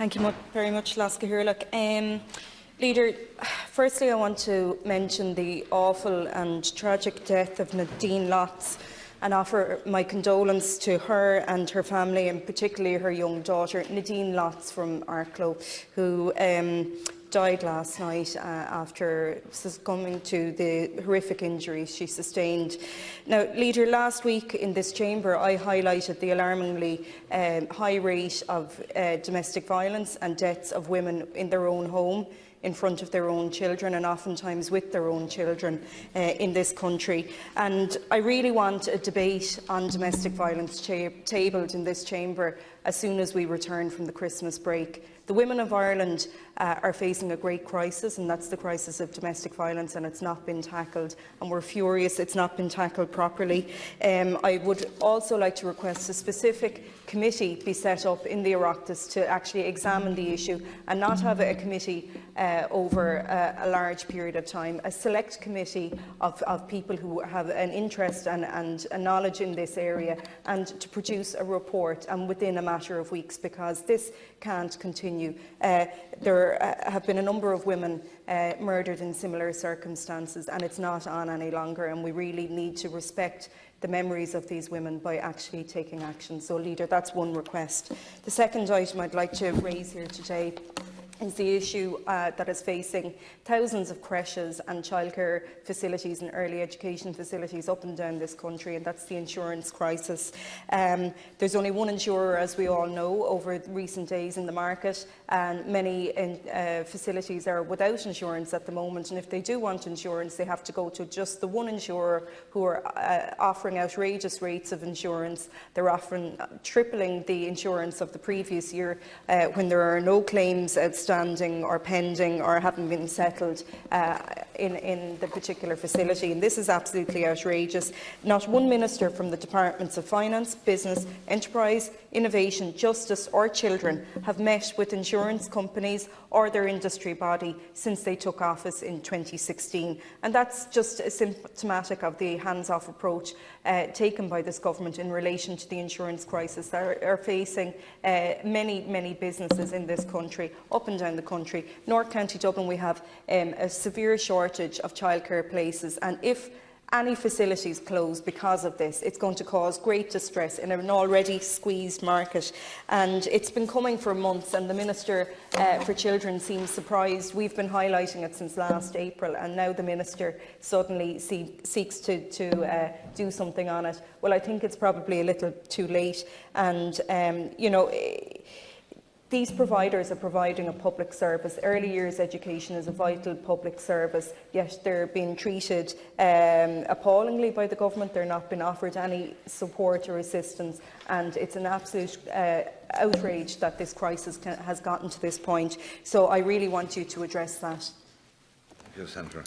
Thank you very much, Laska Hirlock. Leader, firstly I want to mention the awful and tragic death of Nadine Lotz and offer my condolence to her and her family, and particularly her young daughter, Nadine Lotz from Arklow, who died last night after succumbing to the horrific injuries she sustained. Now, Leader, last week in this chamber I highlighted the alarmingly high rate of domestic violence and deaths of women in their own home, in front of their own children, and oftentimes with their own children in this country. And I really want a debate on domestic violence tabled in this chamber as soon as we return from the Christmas break. The women of Ireland are facing a great crisis, and that's the crisis of domestic violence, and it's not been tackled, and we're furious it's not been tackled properly. I would also like to request a specific committee be set up in the Oireachtas to actually examine the issue, and not have a committee over a large period of time, a select committee of people who have an interest and a knowledge in this area, and to produce a report, and within a matter of weeks, because this can't continue. There have been a number of women murdered in similar circumstances, and it's not on any longer, and we really need to respect the memories of these women by actually taking action. So, Leader, that's one request. The second item I'd like to raise here today is the issue that is facing thousands of creches and childcare facilities and early education facilities up and down this country, and that's the insurance crisis. There's only one insurer, as we all know, over recent days in the market, and many facilities are without insurance at the moment, and if they do want insurance, they have to go to just the one insurer who are offering outrageous rates of insurance. They're often tripling the insurance of the previous year when there are no claims outstanding or pending or haven't been settled in the particular facility, and this is absolutely outrageous. Not one minister from the Departments of Finance, Business, Enterprise, Innovation, Justice or Children have met with insurance companies or their industry body since they took office in 2016, and that's just symptomatic of the hands-off approach taken by this government in relation to the insurance crisis that are facing many businesses in this country, up and down the country. North County Dublin, we have a severe shortage of childcare places, and if any facilities close because of this, it's going to cause great distress in an already squeezed market. And it's been coming for months, and the Minister for Children seems surprised. We've been highlighting it since last April, and now the Minister suddenly seeks to do something on it. Well, I think it's probably a little too late, and you know, these providers are providing a public service. Early years education is a vital public service, yet they're being treated appallingly by the government. They're not being offered any support or assistance, and it's an absolute outrage that this crisis has gotten to this point. So I really want you to address that. Thank you, Senator.